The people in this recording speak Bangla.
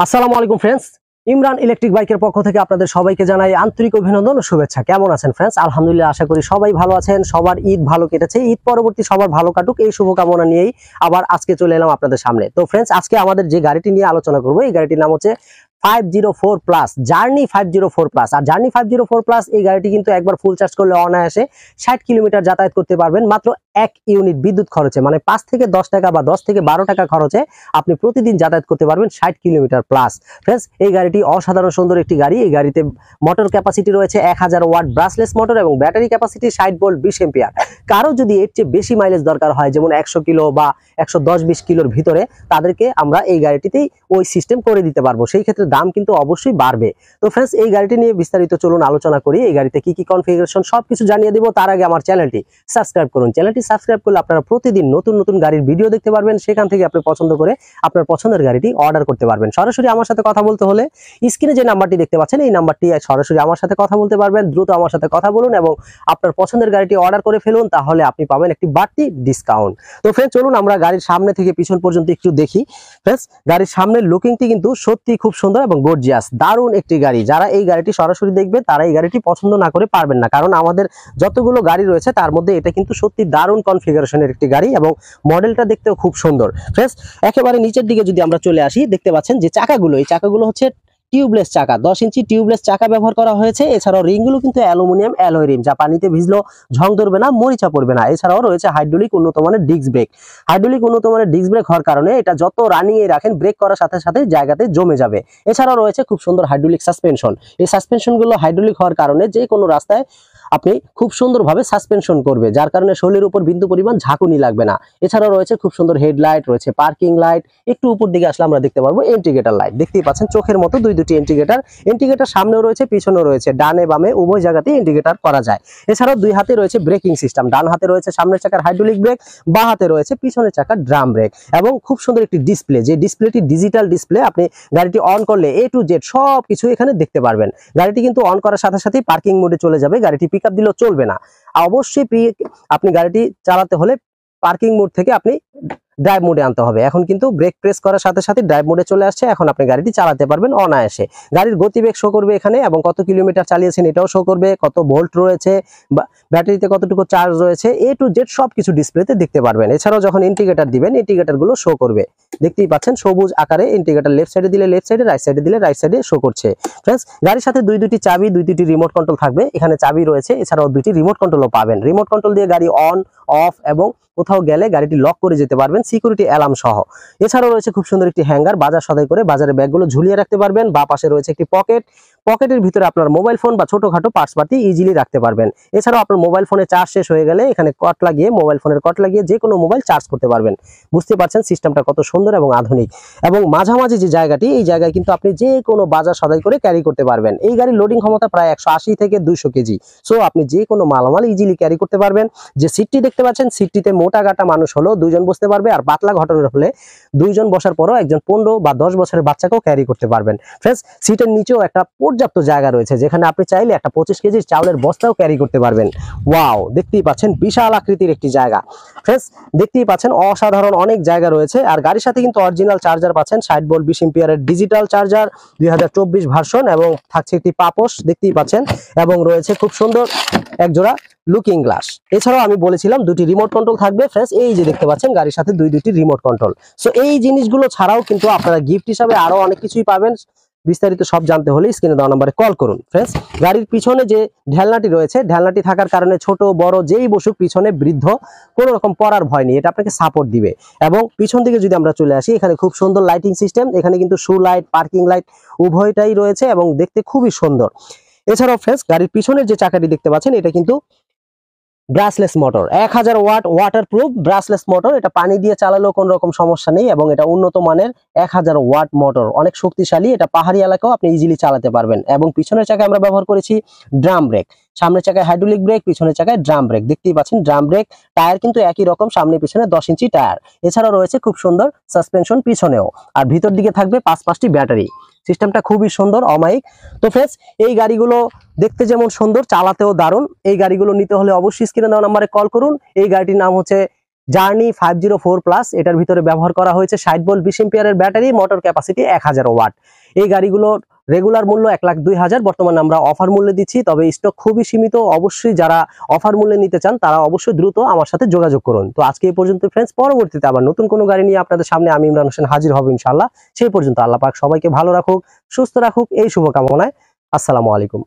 আসসালামু আলাইকুম ফ্রেন্ডস, ইমরান ইলেকট্রিক বাইকের পক্ষ থেকে আপনাদের সবাইকে জানাই আন্তরিক অভিনন্দন ও শুভেচ্ছা। কেমন আছেন ফ্রেন্ডস? আলহামদুলিল্লাহ, আশা করি সবাই ভালো আছেন। সবার ঈদ ভালো কেটেছে। ঈদ পরবর্তী সবার ভালো কাটুক এই শুভকামনা নিয়েই আবার আজকে চলে এলাম আপনাদের সামনে। তো ফ্রেন্ডস, আজকে আমাদের যে গাড়িটি নিয়ে আলোচনা করব, এই গাড়িটির নাম হচ্ছে 504 প্লাস, জার্নি 504 প্লাস। আর জার্নি 504 প্লাস এই গাড়িটি কিন্তু একবার ফুল চার্জ করলে অনায়াসে 60 কিলোমিটার যাতায়াত করতে পারবেন মাত্র 1 ইউনিট বিদ্যুৎ খরচে, মানে 5 থেকে 10 টাকা বা 10 থেকে 12 টাকা খরচে আপনি প্রতিদিন যাতায়াত করতে পারবেন 60 কিলোমিটার প্লাস। ফ্রেন্ডস, এই গাড়িটি অসাধারণ সুন্দর একটি গাড়ি। এই গাড়িতে মোটর ক্যাপাসিটি রয়েছে 1000 ওয়াট ব্রাসলেস মোটর এবং ব্যাটারি ক্যাপাসিটি 60 ভোল্ট 20 এম্পিয়ার। কারো যদি এর চেয়ে বেশি মাইলেজ দরকার হয়, যেমন 100 কিলো বা 110-20 কিলোর ভিতরে, তাদেরকে আমরা এই গাড়িটিতেই ওই সিস্টেম করে দিতে পারবো। সেই ক্ষেত্রে দাম কিন্তু অবশ্যই বাড়বে। তো ফ্রেন্ডস, এই গাড়িটি নিয়ে বিস্তারিত চলুন আলোচনা করি। এই গাড়িতে কি কি কনফিগারেশন সবকিছু জানিয়ে দিব। তার আগে আমার চ্যানেলটি সাবস্ক্রাইব করুন। চ্যানেলটি সাবস্ক্রাইব করলে আপনারা প্রতিদিন নতুন নতুন গাড়ির ভিডিও দেখতে পারবেন। সেখান থেকে আপনি পছন্দ করে আপনার পছন্দের গাড়িটি অর্ডার করতে পারবেন। সরাসরি আমার সাথে কথা বলতে হলে স্ক্রিনে যে নাম্বারটি দেখতে পাচ্ছেন, এই নাম্বারটি সরাসরি আমার সাথে কথা বলতে পারবেন। দ্রুত আমার সাথে কথা বলুন এবং আপনার পছন্দের গাড়িটি অর্ডার করে ফেলুন, তাহলে আপনি পাবেন একটি বাড়তি ডিসকাউন্ট। তো ফ্রেন্ডস, চলুন আমরা গাড়ির সামনে থেকে পিছন পর্যন্ত একটু দেখি। ফ্রেন্ডস, গাড়ির সামনের লুকিংটি কিন্তু সত্যি খুব সুন্দর এবং গর্জিয়াস, দারুণ একটি গাড়ি। যারা এই গাড়িটি সরাসরি দেখবে তারা এই গাড়িটি পছন্দ না করে পারবেন না, কারণ আমাদের যতগুলো গাড়ি রয়েছে তার মধ্যে এটা কিন্তু সত্যি দারুণ কনফিগারেশনের একটি গাড়ি এবং মডেলটা দেখতেও খুব সুন্দর। ফ্রেন্ডস, একেবারে নিচের দিকে যদি আমরা চলে আসি, দেখতে পাচ্ছেন যে চাকাগুলো, এই চাকাগুলো হচ্ছে টিউবলেস চাকা, 10 ইঞ্চি টিউবলেস চাকা ব্যবহার করা হয়েছে। এছাড়াও রিংগুলো কিন্তু অ্যালুমিনিয়াম অ্যালয় রিম, যা পানিতে ভিজলেও ঝং ধরবে না, মরিচা পড়বে না। এছাড়াও রয়েছে হাইড্রোলিক উন্নত মানের ডিস্ক ব্রেক। হাইড্রোলিক উন্নত মানের ডিস্ক ব্রেক হওয়ার কারণে এটা যত রানিয়ে রাখেন, ব্রেক করার সাথে সাথে জায়গাতে জমে যাবে। এছাড়াও রয়েছে খুব সুন্দর হাইড্রোলিক সাসপেনশন। এই সাসপেনশনগুলো হাইড্রোলিক হওয়ার কারণে যে কোনো রাস্তায় আপনি খুব সুন্দরভাবে সাসপেনশন করবে, যার কারণে শরীরের উপর বিন্দু পরিমাণ ঝাঁকুনি লাগবে না। এছাড়াও রয়েছে খুব সুন্দর হেডলাইট, রয়েছে পার্কিং লাইট। একটু উপর দিকে আসলে আমরা দেখতে পারবো ইন্ডিকেটর লাইট। দেখতেই পাচ্ছেন চোখের মতো দুটি ইন্ডিকেটর সামনেও রয়েছে, পিছনেও রয়েছে, ডানে বামে উভয় জায়গাতেই ইন্ডিকেটর করা যায়। এছাড়াও দুই হাতে রয়েছে ব্রেকিং সিস্টেম। ডান হাতে রয়েছে সামনের চাকার হাইড্রোলিক ব্রেক, বাঁ হাতে রয়েছে পিছনের চাকার ড্রাম ব্রেক। এবং খুব সুন্দর একটি ডিসপ্লে, যে ডিসপ্লেটি ডিজিটাল ডিসপ্লে। আপনি গাড়িটি অন করলে A to Z সব কিছু এখানে দেখতে পারবেন। গাড়িটি কিন্তু অন করার সাথে সাথেই পার্কিং মোডে চলে যাবে। গাড়িটি পিকআপ দিলেও চলবে না। অবশ্যই আপনি গাড়িটি চালাতে হলে পার্কিং মোড থেকে আপনি ড্রাইভ মোডে আনতে হবে। এখন কিন্তু ব্রেক প্রেস করার সাথে সাথে ড্রাইভ মোডে চলে আসছে। এখন আপনি গাড়িটি চালাতে পারবেন অনায়াসে। গাড়ির গতিবেগ শো করবে এখানে, এবং কত কিলোমিটার চালিয়েছেন এটাও শো করবে, কত ভোল্ট রয়েছে, ব্যাটারিতে কতটুকু চার্জ রয়েছে, A to Z সবকিছু ডিসপ্লেতে দেখতে পারবেন। এছাড়াও যখন ইন্ডিকেটর দিবেন, ইন্ডিকেটর গুলো শো করবে। দেখতেই পাচ্ছেন সবুজ আকারে ইন্ডিকেটর, লেফট সাইডে দিলে লেফট সাইডে, রাইট সাইডে দিলে রাইট সাইডে শো করছে। ফ্রেন্ডস, গাড়ির সাথে দুটি চাবি, দুটি রিমোট কন্ট্রোল থাকবে। এখানে চাবি রয়েছে, এছাড়াও দুটি রিমোট কন্ট্রোলও পাবেন। রিমোট কন্ট্রোল দিয়ে গাড়ি অন অফ এবং কোথাও গেলে গাড়িটি লক করে যেতে পারবেন, সিকিউরিটি অ্যালার্ম সহ। এছাড়াও রয়েছে খুব সুন্দর একটি হ্যাঙ্গার, বাজার সদাই করে বাজারে ব্যাগগুলো ঝুলিয়ে রাখতে পারবেন। বা পাশে রয়েছে একটি পকেটের ভিতরে আপনার মোবাইল ফোন বা ছোটখাটো পার্টসপাতি ইজিলি রাখতে পারবেন। এছাড়াও আপনার মোবাইল ফোনে চার্জ শেষ হয়ে গেলে এখানে মোবাইল ফোনের কট লাগিয়ে যে কোনো মোবাইল চার্জ করতে পারবেন। বুঝতে পারছেন সিস্টেমটা কত সুন্দর এবং আধুনিক। এবং মাঝামাঝি যে জায়গাটি, এই জায়গায় কিন্তু আপনি যে কোনো বাজার সদাই করে ক্যারি করতে পারবেন। এই গাড়ির লোডিং ক্ষমতা প্রায় 180 থেকে 200 কেজি। সো আপনি যে কোনো মালামাল ইজিলি ক্যারি করতে পারবেন। যে সিটটি দেখতে পাচ্ছেন, সিটটিতে মোটা গাটা মানুষ হলেও 2 জন বসতে পারবে, আর পাতলা ঘটনার হলে 2 জন বসার পরও একজন 15 বা 10 বছরের বাচ্চাকেও ক্যারি করতে পারবেন। ফ্রেন্ডস, সিটের নিচেও একটা পর্যাপ্ত জায়গা রয়েছে, যেখানে আপনি চাইলে একটা 25 কেজির চাউলের বস্তাও ক্যারি করতে পারবেন। ওয়াও, দেখতেই পাচ্ছেন বিশাল আকৃতির একটি জায়গা। ফ্রেন্ডস, দেখতেই পাচ্ছেন অসাধারণ অনেক জায়গা রয়েছে। আর গাড়ির সাথে কিন্তু অরিজিনাল চার্জার পাচ্ছেন, 60 ভোল্ট 20 এম্পিয়ারের ডিজিটাল চার্জার, 2024 ভার্সন, এবং থাকছে একটি পাপোশ, দেখতেই পাচ্ছেন। এবং রয়েছে খুব সুন্দর এক জোড়া লুকিং গ্লাস। এছাড়াও আমি বলেছিলাম দুটি রিমোট কন্ট্রোল থাকবে। ফ্রেন্ডস, এই যে দেখতে পাচ্ছেন গাড়ির সাথে দুটি রিমোট কন্ট্রোল। সো এই জিনিসগুলো ছাড়াও কিন্তু আপনারা গিফট হিসাবে আরো অনেক কিছুই পাবেন। বিস্তারিত সব জানতে হলে স্ক্রিনে দেওয়া নম্বরে কল করুন। ফ্রেন্ডস, গাড়ির পিছনে যে ঢেলনাটি রয়েছে, ঢেলনাটি থাকার কারণে ছোট বড় যেই বসুক পিছনে, বৃদ্ধ কোনো রকম পড়ার ভয় নেই, এটা আপনাকে সাপোর্ট দিবে। এবং পিছন দিকে যদি আমরা চলে আসি, এখানে খুব সুন্দর লাইটিং সিস্টেম। এখানে কিন্তু শু লাইট, পার্কিং লাইট উভয়টাই রয়েছে এবং দেখতে খুবই সুন্দর। এছাড়াও ফ্রেন্ডস, গাড়ির পিছনের যে চাকাটি দেখতে পাচ্ছেন, এটা কিন্তু brushless motor, 1000 watt waterproof brushless motor. এটা পানি দিয়ে চালালেও কোনো রকম সমস্যা নেই, এবং এটা উন্নত মানের 1000 ওয়াট মোটর, অনেক শক্তিশালী। এটা পাহাড়ি এলাকাও আপনি ইজিলি চালাতে পারবেন। এবং পিছনের চাকায় আমরা ব্যবহার করেছি ড্রাম ব্রেক। সামনের চাকায় হাইড্রোলিক ব্রেক, পিছনের চাকায় ড্রাম ব্রেক। দেখতেই পাচ্ছেন ড্রাম ব্রেক। টায়ার কিন্তু একই রকম, সামনে পিছনে 10 ইঞ্চি টায়ার। এছাড়াও রয়েছে খুব সুন্দর সাসপেনশন পিছনেও। আর ভিতর দিকে থাকবে 5টি ব্যাটারি। সিস্টেমটা খুবই সুন্দর, অমায়িক। তো ফ্রেন্ডস, এই গাড়িগুলো দেখতে যেমন সুন্দর, চালাতেও দারুণ। এই গাড়িগুলো নিতে হলে অবশ্যই স্ক্রিনে দেওয়া নম্বরে কল করুন। এই গাড়িটির নাম হচ্ছে জার্নি 504 প্লাস, এটার ভিতরে ব্যবহার করা হয়েছে 60 ভোল্ট 20 এম্পিয়ারের ব্যাটারি, মোটর ক্যাপাসিটি 1000 ওয়াট। এই গাড়িগুলোর রেগুলার মূল্য 1,02,000, বর্তমানে আমরা অফার মূল্যে দিচ্ছি, তবে স্টক খুবই সীমিত। অবশ্যই যারা অফার মূল্যে নিতে চান তারা অবশ্যই দ্রুত আমার সাথে যোগাযোগ করুন। তো আজকে এই পর্যন্ত ফ্রেন্ডস, পরবর্তীতে আবার নতুন কোনো গাড়ি নিয়ে আপনাদের সামনে আমি ইমরান হোসেন হাজির হব ইনশাআল্লাহ। সেই পর্যন্ত আল্লাহ পাক সবাইকে ভালো রাখুক, সুস্থ রাখুক, এই শুভকামনায়। আসসালামু আলাইকুম।